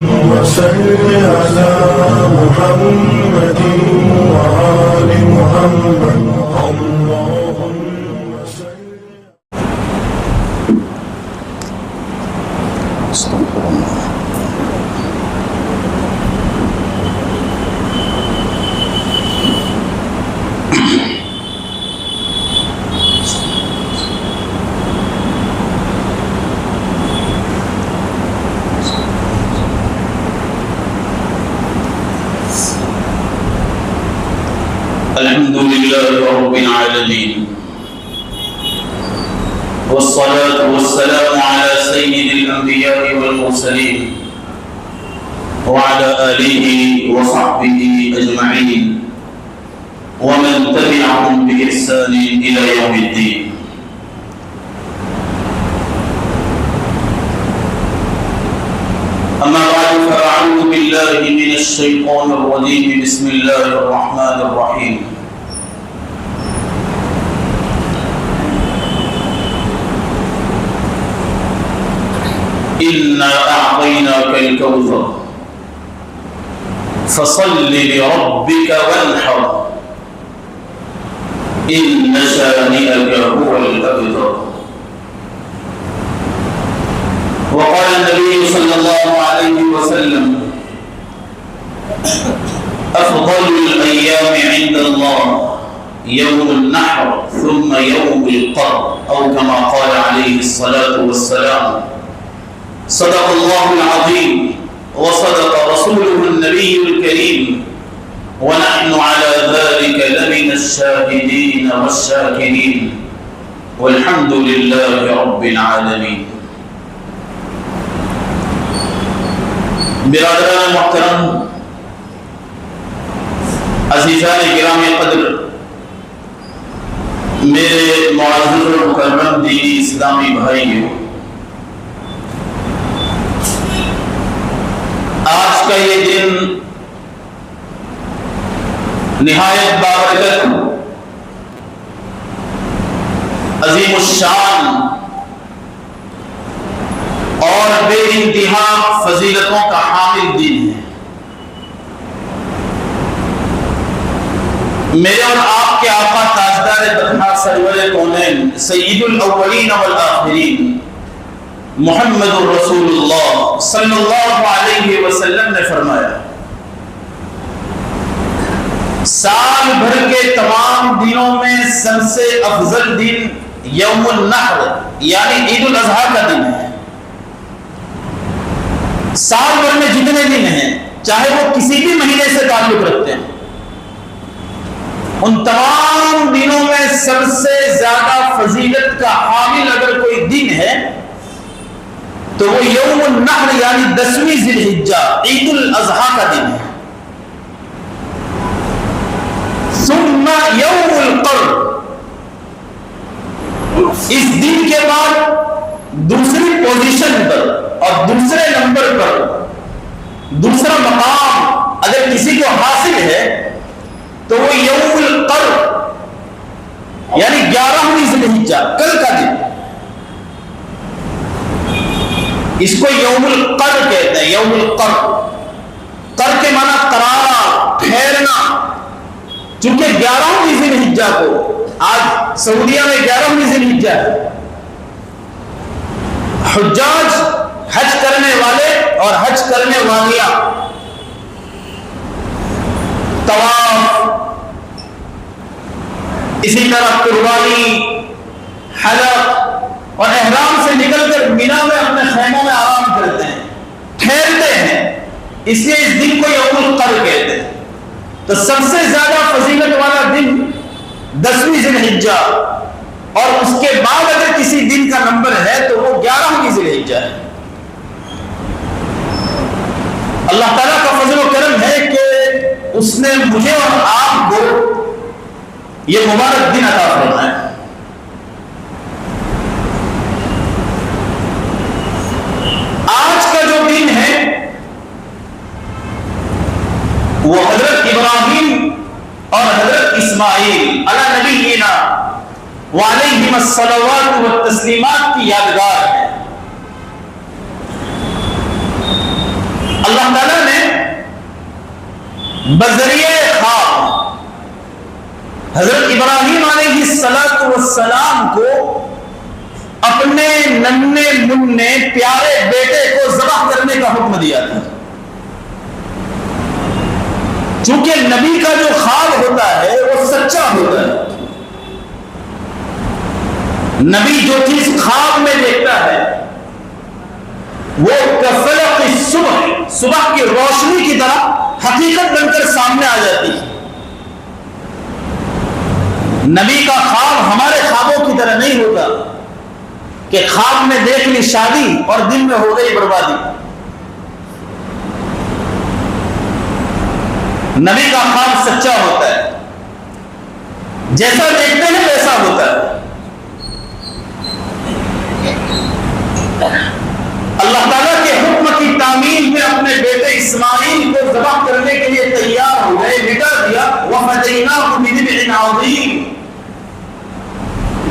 وصل على محمد وآل محمد اللهم صل. استغفر الله. الحمد لله رب العالمين والصلاة والسلام على سيد الأنبياء والمرسلين وعلى آله وصحبه أجمعين ومن تبعهم بإحسان إلى يوم الدين. أما بعد فأعوذ بالله من الشيطان الرجيم. بسم الله الرحمن الرحيم. إنا أعطيناك الكوثر فصل لربك وانحر إن شانئك هو الأبتر. وقال النبي صلى الله عليه وسلم أفضل الأيام عند الله يوم النحر ثم يوم القر أو كما قال عليه الصلاة والسلام. صدق الله العظيم وصدق رسوله النبي الكريم ونحن على ذلك لمن الشاهدين والشاكرين والحمد لله رب العالمين. برادران محترم، عزیزان گرامی قدر، میرے معزز و مکرم دینی اسلامی بھائیوں، آج کا یہ دن نہایت بابرکت، عظیم الشان اور بے انتہا فضیلتوں کا حامل دن ہے. میرے اور آپ کے آقا تاجدار بطحا سرور کونین سید الاولین والآخرین محمد رسول اللہ صلی اللہ علیہ وسلم نے فرمایا، سال بھر کے تمام دنوں میں سب سے افضل دن یوم النحر یعنی عید الاضحیٰ کا دن ہے. سال بھر میں جتنے دن ہیں چاہے وہ کسی بھی مہینے سے تعلق رکھتے ہیں، ان تمام دنوں میں سب سے زیادہ فضیلت کا حامل اگر کوئی دن ہے تو وہ یوم النحر یعنی 10ویں ذی الحجہ عید الاضحیٰ کا دن ہے. ثم یوم القر، اس دن کے بعد دوسری پوزیشن پر اور دوسرے نمبر پر دوسرا مقام اگر کسی کو حاصل ہے تو وہ یوم القر یعنی 11ویں ذی الحجہ کل کا دن، اس کو یوم القر کہتے ہیں. یوم القر، قر کے معنی قرارا، ٹھہرنا. چونکہ 11ویں ذی الحجہ کو آج سعودیہ میں 11ویں ذی الحجہ ہے، حجاج حج کرنے والے اور حج کرنے والیاں طواف، اسی طرح قربانی، حلق اور احرام سے نکل کر مینا میں اپنے خیموں میں آرام کرتے ہیں، ٹھہرتے ہیں. اس لیے اس دن کو یوم القر کہتے ہیں. تو سب سے زیادہ فضیلت والا دن 10ویں ذی الحجہ، اور اس کے بعد اگر کسی دن کا نمبر ہے تو وہ 11ویں ذی الحجہ ہے. اللہ تعالیٰ کا فضل و کرم ہے کہ اس نے مجھے اور آپ کو یہ مبارک دن عطا فرمایا. آج کا جو دن ہے وہ حضرت ابراہیم اور حضرت اسماعیل علی نبینا وعلیہم الصلوات والتسلیمات کی یادگار ہے. اللہ تعالیٰ نے بذریعہ خواب حضرت ابراہیم علیہ السلام کو اپنے ننھے منھے پیارے بیٹے کو ذبح کرنے کا حکم دیا تھا. چونکہ نبی کا جو خواب ہوتا ہے وہ سچا ہوتا ہے. نبی جو چیز خواب میں دیکھتا ہے وہ کفلق الصبح، صبح کی روشنی کی طرح حقیقت بن کر سامنے آ جاتی ہے. نبی کا خواب ہمارے خوابوں کی طرح نہیں ہوتا کہ خواب میں دیکھ لی شادی اور دن میں ہو گئی بربادی. نبی کا خواب سچا ہوتا ہے، جیسا دیکھتے ہیں ویسا ہوتا ہے. اللہ تعالیٰ کے حکم کی تعمیل میں اپنے بیٹے اسماعیل کو ذبح کرنے کے لیے تیار ہو گئے، لٹا دیا. وَفَدَيْنَاهُ بِذِبْحٍ عَظِيمٍ.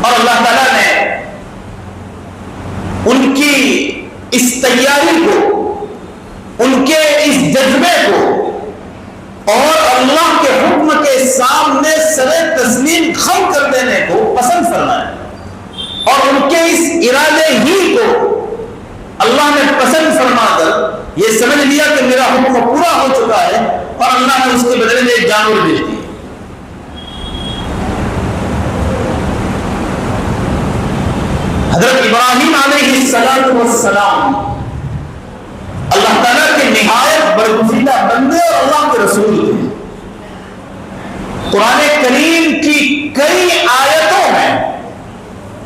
اور اللہ تعالیٰ نے ان کی اس تیاری کو، ان کے اس جذبے کو اور اللہ کے حکم کے سامنے سر تسلیم خم کر دینے کو پسند فرمایا. اور ان کے اس ارادے ہی کو اللہ نے پسند فرما کر یہ سمجھ لیا کہ میرا حکم پورا ہو چکا ہے، اور اللہ نے اس کے بدلے میں ایک جانور بھیج دیا. حضرت ابراہیم علیہ السلام اللہ تعالیٰ کے نہایت برگزیدہ بندے اور اللہ کے رسول تھے. قرآن کریم کی کئی آیتوں میں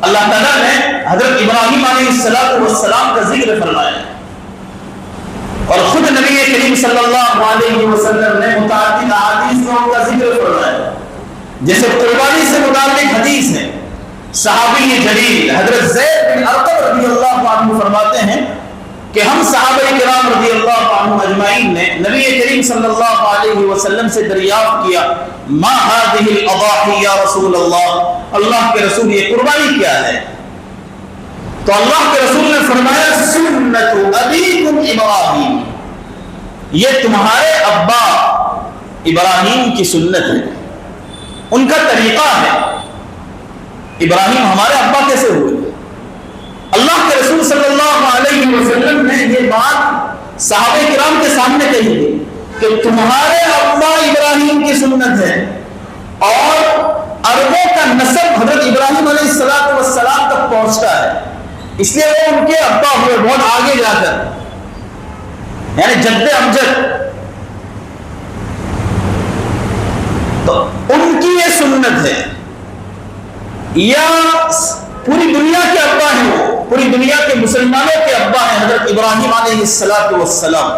اللہ تعالیٰ نے حضرت ابراہیم علیہ السلام کا ذکر فرمایا، اور خود نبی کریم صلی اللہ علیہ وسلم نے متعدد احادیث میں ان کا ذکر فرمایا. جیسے قربانی سے متعلق حدیث ہے، صحابی جلیل حضرت زید بن ارقم رضی اللہ عنہ فرماتے ہیں کہ ہم صحابہ کرام رضی اللہ عنہ اجمعین نے نبی کریم صلی اللہ علیہ وسلم سے دریافت کیا، ما هذه الاضاحی یا رسول اللہ، اللہ کے رسول یہ قربانی کیا ہے؟ تو اللہ کے رسول نے فرمایا سنت ابیکم ابراہیم، یہ تمہارے ابا ابراہیم کی سنت ہے، ان کا طریقہ ہے. ابراہیم ہمارے ابا کیسے ہوئے؟ اللہ کے رسول صلی اللہ علیہ وسلم نے یہ بات صحابہ کرام کے سامنے کہی کہ تمہارے ابا ابراہیم کی سنت ہے. اور عربوں کا نسب حضرت ابراہیم علیہ السلام تک پہنچتا ہے، اس لیے وہ ان کے ابا ہوئے بہت آگے جا کر، یعنی جد امجد. تو ان کی یہ سنت ہے. یا پوری دنیا کے ابا ہیں، وہ پوری دنیا کے مسلمانوں کے ابا ہیں حضرت ابراہیم علیہ السلام.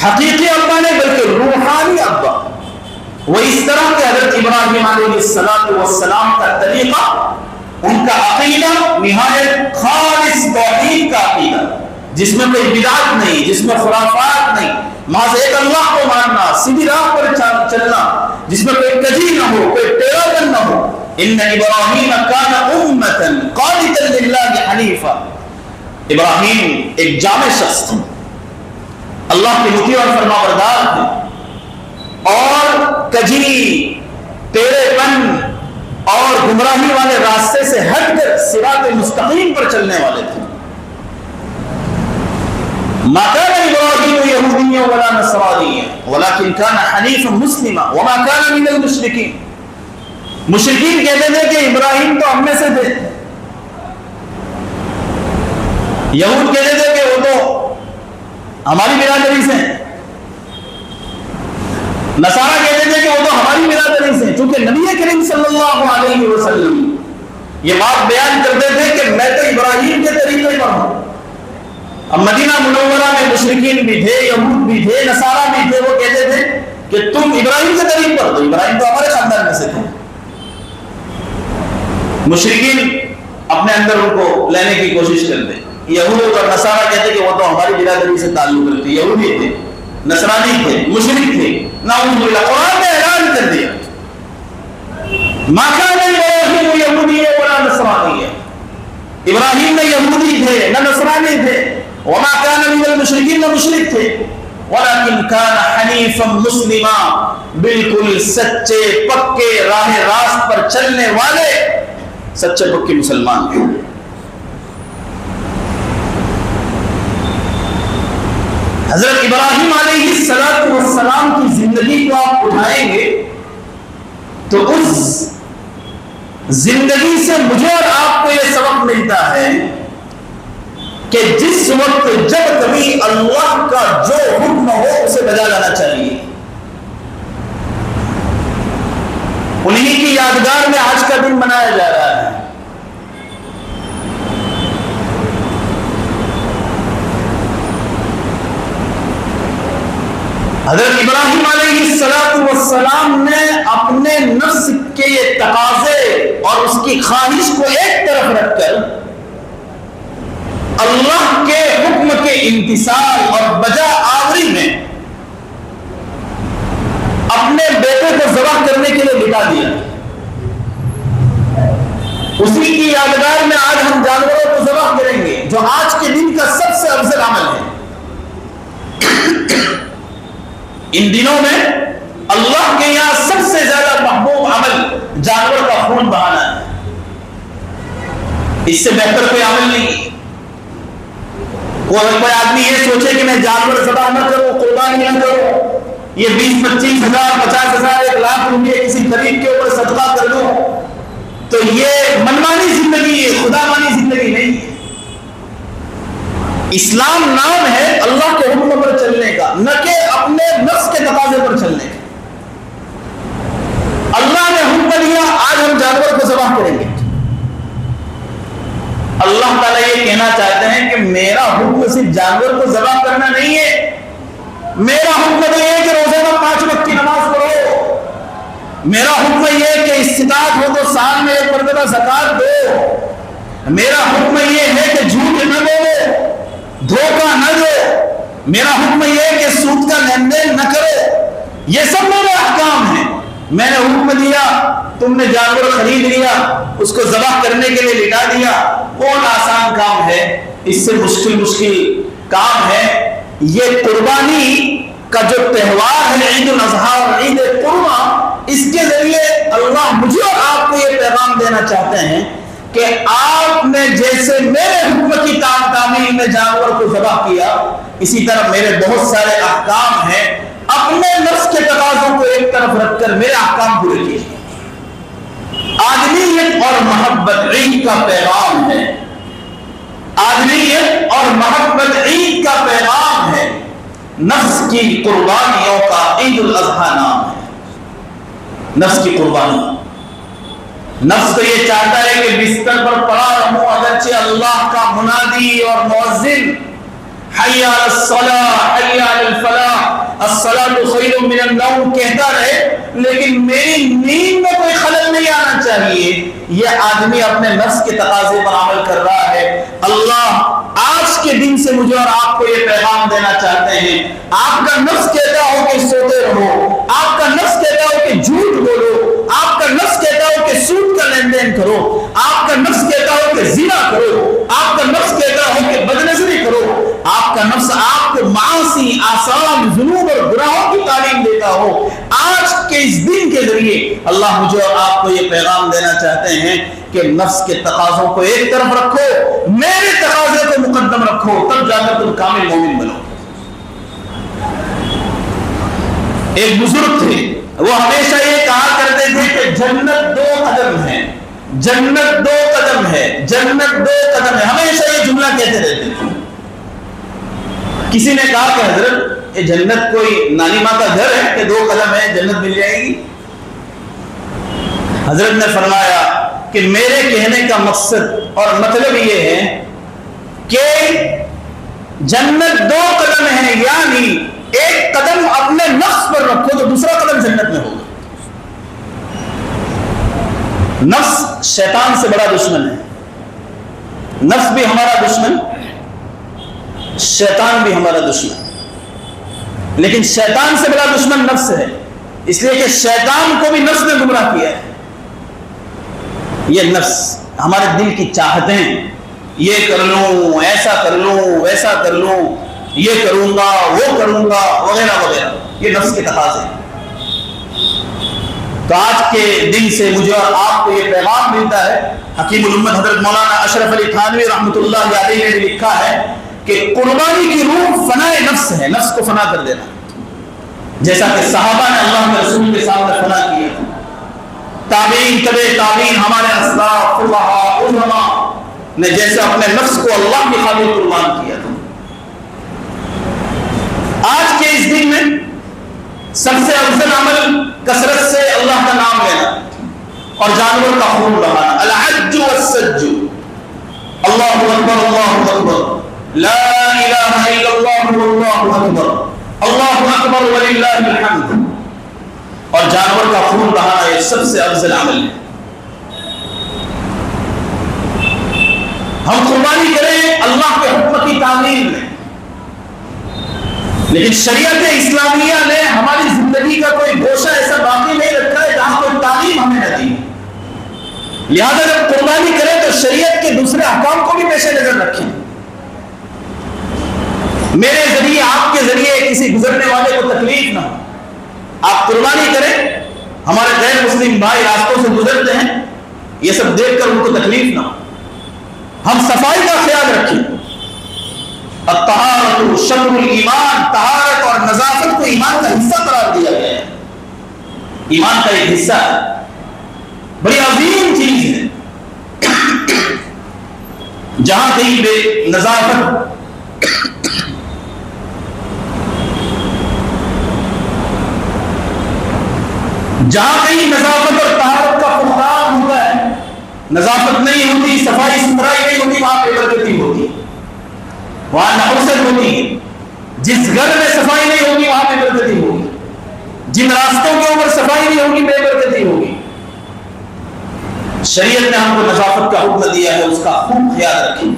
حقیقی ابا نہیں بلکہ روحانی ابا. وہ اس طرح کے حضرت ابراہیم علیہ السلام کا طریقہ، ان کا عقیدہ نہایت خالص توحید کا عقیدہ، جس میں کوئی بدعت نہیں، جس میں خرافات نہیں، محض ایک اللہ کو ماننا، سیدھی راہ پر چلنا، جس میں کوئی کجی نہ ہو، کوئی ٹیڑھا پن نہ ہو. ان ابراہیم کان امۃ قانتا للہ حنیفا. ابراہیم ایک جامع شخص تھا، اللہ کے مطیع اور فرمانبردار تھے، اور کجی، ٹیڑھے پن اور گمراہی والے راستے سے ہٹ کر صراط مستقیم پر چلنے والے تھے. ما كان ابراہیم یہودیا ولا نصرانیا ولكن كان حنیفا مسلما وما كان من المشرکین. مشرکین کہتے تھے کہ ابراہیم تو ہم میں سے تھے، یہود کہتے تھے کہ وہ تو ہماری برادری سے ہیں، نصارہ کہتے تھے کہ وہ تو ہماری برادری سے ہیں. چونکہ نبی کریم صلی اللہ علیہ وسلم یہ بات بیان کرتے تھے کہ میں تو ابراہیم کے طریقے پر ہوں. اب مدینہ منورہ میں مشرکین بھی تھے، یہود بھی تھے، نصارہ بھی تھے. وہ کہتے تھے کہ تم ابراہیم کے طریقے پر ہو، ابراہیم تو ہمارے خاندان میں سے تھے. مشرکین اپنے اندر ان کو لینے کی کوشش کرتے. یہود اور نصارہ کہتے کہ وہ تو ہماری برادری سے تعلق رکھتے، یہودی تھے، نصرانی تھے، مشرک تھے. نعوذ باللہ. قرآن نے اعلان کر دیا ما كان ابراہیم یہودیا ولا نصرانیا، ابراہیم نہ یہودی تھے نہ نصرانی تھے، وما كان من المشرکین، نہ مشرک تھے. وَلَكِنْ كَانَ حَنِيفًا مُسْلِمًا، بالکل سچے پکے راہ راست پر چلنے والے سچے پکے مسلمان ہیں۔ حضرت ابراہیم علیہ السلام کی زندگی کو آپ اٹھائیں گے تو اس زندگی سے مجھے اور آپ کو یہ سبق ملتا ہے کہ جس وقت جب کبھی اللہ کا جو حکم ہو اسے بجا لانا چاہیے۔ انہی کی یادگار میں آج کا دن منایا جا رہا ہے۔ حضرت ابراہیم علیہ السلام نے اپنے نفس کے یہ تقاضے اور اس کی خواہش کو ایک طرف رکھ کر اللہ کے حکم کے امتثال اور بجا آوری میں اپنے بیٹے کو ذبح کرنے کے لیے لٹا دیا۔ اسی کی یادگار میں آج ہم جانوروں کو ذبح کریں گے، جو آج کے دن کا سب سے افضل عمل ہے۔ ان دنوں میں اللہ کے یہاں سب سے زیادہ محبوب عمل جانور کا خون بہانا ہے۔ اس سے بہتر کوئی عمل نہیں۔ کوئی آدمی یہ سوچے کہ میں جانور ذبح نہ کروں، قربانی نہ کروں، یہ 20-25 ہزار 50 ہزار 1 لاکھ روپے کسی غریب کے اوپر صدقہ کر دوں، تو یہ منمانی زندگی ہے، خدا مانی زندگی نہیں ہے۔ اسلام نام ہے اللہ کے حکم پر چلنے کا، نہ کہ اپنے نفس کے تقاضے پر چلنے کا۔ اللہ نے حکم دیا، آج ہم جانور کو ذبح کریں گے۔ اللہ تعالیٰ یہ کہنا چاہتے ہیں کہ میرا حکم صرف جانور کو ذبح کرنا نہیں ہے، میرا حکم یہ ہے کہ روزانہ 5 وقت کی نماز پڑھو، میرا حکم یہ ہے کہ استطاعت ہو تو سال میں 1 مرتبہ زکات دو، میرا حکم یہ ہے کہ جھوٹ نہ بولو، دھوکہ نہ دو، میرا حکم یہ ہے کہ سود کا لین دین نہ کرو۔ یہ سب میرے احکام ہیں۔ میں نے حکم دیا، تم نے جانور خرید لیا، اس کو ذبح کرنے کے لیے لٹا دیا۔ کون آسان کام ہے؟ اس سے مشکل کام ہے۔ یہ قربانی کا جو تہوار ہے عید الاضحیٰ اور عید قرباں، اس کے ذریعے اللہ مجھے اور آپ کو یہ پیغام دینا چاہتے ہیں کہ آپ نے جیسے میرے حکم کی تعمیل میں جانور کو ذبح کیا، اسی طرح میرے بہت سارے احکام ہیں، اپنے نفس کے تقاضوں کو ایک طرف رکھ کر میرے احکام پورے کیجیے۔ آدمیت اور محبت عید کا پیغام ہے، آدمیت اور محبت عید کا پیغام ہے۔ نفس کی قربانیوں کا عید الاضحیٰ نام ہے۔ نفس کی قربانی، نفس تو یہ چاہتا ہے کہ بستر پر پڑا رہوں، اگرچہ اللہ کا منادی اور مؤذن حی علی الصلاۃ حی علی الفلاح الصلاۃ خیر من النوم کہتا رہے، لیکن میری نیند میں کوئی خلل نہیں آنا چاہیے۔ یہ آدمی اپنے نفس کے تقاضے پر عمل کر رہا ہے۔ اللہ آج کے دن سے مجھے اور آپ کو یہ پیغام دینا چاہتے ہیں، آپ کا نفس کہتا ہو کہ سوتے رہو، آپ کا نفس کہتا ہو کہ جھوٹ بولو، آپ کا نفس کہتا ہو کہ سود کا لین دین کرو، آپ کا نفس کہتا ہو کہ زنا کرو، آپ کا نفس کہتا ہو کہ بدنظری کرو، آپ کا نفس آپ کو معاصی، آثام، ذنوب اور گناہوں کی تعلیم دیتا ہو۔ آج کے اس دن کے ذریعے اللہ مجھے اور آپ کو یہ پیغام دینا چاہتے ہیں کہ نفس کے تقاضوں کو ایک طرف رکھو، میرے تقاضے کو مقدم رکھو، تب جا کر تم کامل مومن بنو۔ ایک بزرگ تھے، وہ ہمیشہ یہ کہا کرتے تھے کہ جنت 2 قدم ہے، جنت 2 قدم ہے، جنت 2 قدم ہے، ہمیشہ یہ جملہ کہتے رہتے تھے۔ کسی نے کہا کہ حضرت یہ جنت کوئی نانی ماں کا گھر ہے کہ 2 قدم ہے جنت مل جائے گی؟ حضرت نے فرمایا کہ میرے کہنے کا مقصد اور مطلب یہ ہے کہ جنت 2 قدم ہے، یعنی ایک قدم اپنے نفس پر رکھو تو دوسرا قدم جنت میں ہوگا۔ نفس شیطان سے بڑا دشمن ہے، نفس بھی ہمارا دشمن، شیطان بھی ہمارا دشمن، لیکن شیطان سے بڑا دشمن نفس ہے، اس لیے کہ شیطان کو بھی نفس نے گمراہ کیا ہے۔ یہ نفس ہمارے دل کی چاہتیں، یہ کر لوں، ایسا کر لوں، ویسا کر لوں، یہ کروں گا، وہ کروں گا، وغیرہ وغیرہ، یہ نفس کے تقاضے ہیں۔ تو آج کے دن سے مجھے اور آپ کو یہ پیغام ملتا ہے، حکیم الامت حضرت مولانا اشرف علی تھانوی رحمۃ اللہ علیہ نے لکھا ہے کہ قربانی کی روح فنائے نفس ہے، نفس کو فنا کر دینا، جیسا کہ صحابہ نے اللہ کے رسول کے سامنے فنا کیا، تابعین تبع تابعین ہمارے اسلاف فقہاء علماء نے جیسے اپنے نفس کو اللہ کی خاطر قربان کیا تھا۔ آج کے اس دن میں سب سے افضل عمل کثرت سے اللہ کا نام لینا اور جانور کا خون بہانا، الحج والسج، اللہ اکبر اللہ اکبر، لا الہ الا اللہ واللہ اکبر، اللہ اکبر وللہ الحمد، اور جانور کا خون بہانا یہ سب سے افضل عمل ہے۔ ہم قربانی کریں اللہ کے حکم کی تعمیل میں، لیکن شریعت اسلامیہ نے ہماری زندگی کا کوئی گوشہ ایسا باقی نہیں رکھا ہے جہاں کوئی تعلیم ہمیں نہ دی، لہذا جب قربانی کریں تو شریعت کے دوسرے احکام کو بھی پیش نظر رکھیں۔ میرے ذریعے آپ کے ذریعے کسی گزرنے والے کو تکلیف نہ ہو، آپ قربانی کریں، ہمارے غیر مسلم بھائی راستوں سے گزرتے ہیں، یہ سب دیکھ کر ان کو تکلیف نہ ہو۔ ہم صفائی کا خیال رکھیں، الطہارۃ شطر الایمان، طہارت اور نظافت کو ایمان کا حصہ قرار دیا گیا ہے، ایمان کا ایک حصہ ہے، بڑی عظیم چیز ہے۔ جہاں کہیں بے نظافت جہاں کہیں نظافت اور طہارت کا فقدان ہوتا ہے، نظافت نہیں ہوتی، صفائی ستھرائی نہیں ہوتی، وہاں بے برکتی ہوتی، وہاں نحوست ہوتی ہے۔ جس گھر میں صفائی نہیں ہوگی وہاں بے برکتی ہوگی، جن راستوں کے اوپر صفائی نہیں ہوگی بے برکتی ہوگی۔ شریعت نے ہم کو نظافت کا حکم دیا ہے، اس کا خوب خیال رکھیں۔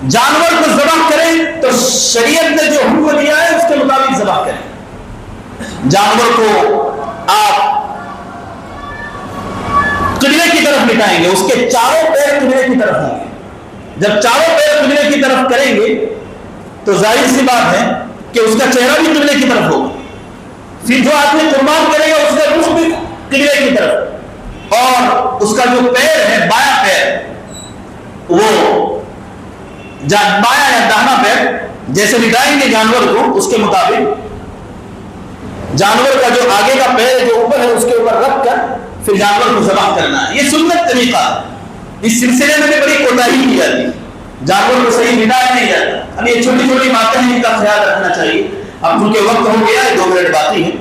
جانور کو ذبح کریں تو شریعت نے جو حکم دیا ہے اس کے مطابق ذبح کریں۔ جانور کو آپ قبلے کی طرف لٹائیں گے، اس کے چاروں پیر قبلے کی طرف ہوں گے۔ جب چاروں پیر قبلے کی طرف کریں گے تو ظاہر سی بات ہے کہ اس کا چہرہ بھی قبلے کی طرف ہوگا۔ پھر جو آدمی قربان کرے گا اس کا رخ بھی قبلے کی طرف، اور اس کا جو پیر ہے بایاں پیر، وہ بایاں یا داہنا پیر جیسے لٹائیں گے جانور کو، اس کے مطابق جانور کا جو آگے کا پیر جو اوپر ہے اس کے اوپر رکھ کر پھر جانور کو ذبح کرنا ہے۔ یہ سنت طریقہ ہے، اس سلسلے میں بھی بڑی کوتاہی کی جاتی ہے، جانور کو صحیح لٹایا نہیں جاتا۔ اب یہ چھوٹی چھوٹی باتیں ہیں، ان کا خیال رکھنا چاہیے۔ اب چونکہ وقت ہو گیا ہے، 2 منٹ باقی ہے،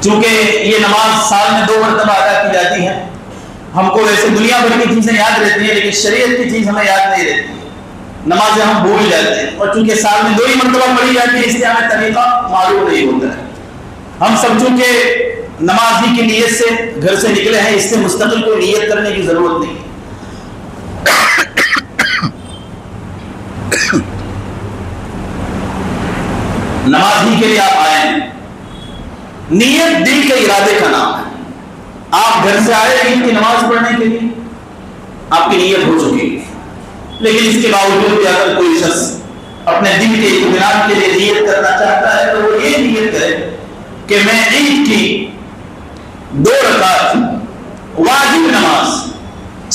چونکہ یہ نماز سال میں 2 مرتبہ ادا کی جاتی ہے۔ ہم کو ویسے دنیا بھر کی چیزیں یاد رہتی ہیں لیکن شریعت کی چیز ہمیں یاد نہیں رہتی، نمازیں ہم بھول جاتے ہیں، اور چونکہ سال میں 2 ہی مرتبہ پڑھی جاتی ہے اس لیے ہمیں طریقہ معلوم نہیں ہوتا ہے۔ ہم سب چونکہ نماز ہی کی نیت سے گھر سے نکلے ہیں، اس سے مستقل کوئی نیت کرنے کی ضرورت نہیں ہے۔ نماز ہی کے لیے آپ آئے ہیں، نیت دل کے ارادے کا نام ہے۔ آپ گھر سے آئے عید کی نماز پڑھنے کے لیے، آپ کی نیت ہو چکی ہے، لیکن اس کے باوجود بھی اگر کوئی شخص اپنے دل کے اطمینان کے لیے نیت کرنا چاہتا ہے تو وہ یہ نیت کرے کہ میں عید کی 2 رکعت واجب نماز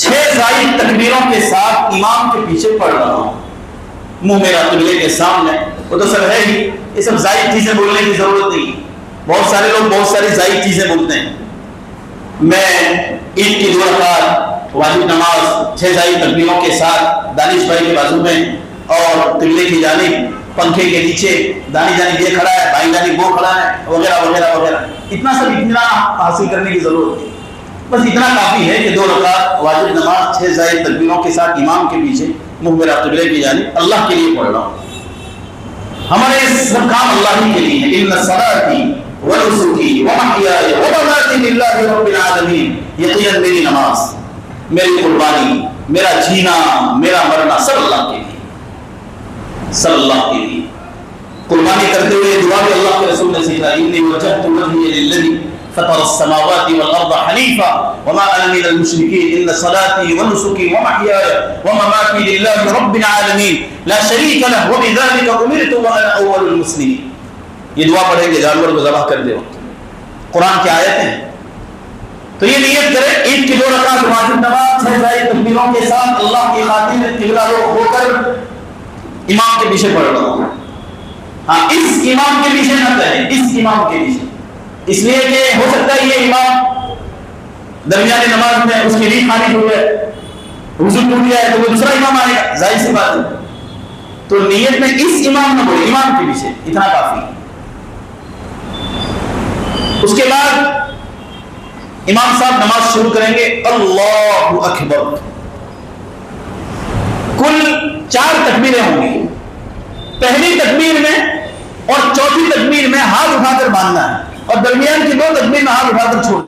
6 زائد تکبیروں کے ساتھ امام کے پیچھے پڑھ رہا ہوں، منہ میرا قبلے کے سامنے۔ وہ تو سب ہے ہی، یہ سب زائد چیزیں بولنے کی ضرورت نہیں۔ بہت سارے لوگ بہت ساری زائد چیزیں بولتے ہیں۔ میں عید کی 2 رکعت واجب نماز 6 زائد تکبیروں کے ساتھ دانش بھائی کے بازو میں اور قبلے کی جانب پنکھے کے نیچے، دانی جانب یہ کھڑا ہے، بائیں جانب وہ کھڑا ہے، وغیرہ وغیرہ وغیرہ، اتنا سب اطمینان حاصل کرنے کی ضرورت نہیں۔ بس اتنا کافی ہے کہ 2 رکعت واجب نماز 6 زائد تکبیروں کے ساتھ امام کے پیچھے منہ میرا قبلے کی جانب اللہ کے لیے پڑھ رہا ہوں۔ ہمارے سب کام اللہ ہی کے لیے ہیں۔ ان صلاتي ونسكي ومحياي ومماتي لله رب العالمین، یقیناً میری نماز، میری قربانی، میرا جینا، میرا مرنا سب اللہ کے لیے، سب اللہ کے لیے۔ قربانی کرتے ہوئے دعا بھی اللہ کے رسول نے سکھائی، انی وجہت وجہی للذی فطر السماوات والارض حنیفا وما انا من المشرکین، ان صلاتي ونسكي ومحياي ومماتي لله رب العالمین لا شریک له وبذلک امرت وانا اول المسلمین۔ یہ دعا پڑھیں گے جانور کو ذبح کرتے وقت، قرآن کی آیتیں ہیں۔ تو یہ نیت کرے عید کی 2 رکعت واجب نماز 6 ساری تکبیروں کے ساتھ اللہ کی خاطر قبلہ رخ ہو کر امام کے پیچھے پڑھ رہا ہوں۔ ہاں اس امام کے پیچھے نہ کریں، اس امام کے پیچھے، اس لیے کہ ہو سکتا ہے یہ امام درمیانی نماز میں اس کی نیند خارج ہو جائے، وضو ٹوٹ جائے تو وہ دوسرا امام آئے گا، ظاہر سی بات ہے۔ تو نیت میں اس امام نہ بولے، امام کے پیچھے اتنا کافی ہے۔ اس کے بعد امام صاحب نماز شروع کریں گے، اللہ اکبر، کل 4 تکبیریں ہوں گی۔ پہلی تکبیر میں اور چوتھی تکبیر میں ہاتھ اٹھا کر باندھنا ہے، اور درمیان کی 2 تکبیر میں ہاتھ اٹھا کر چھوڑنا ہے۔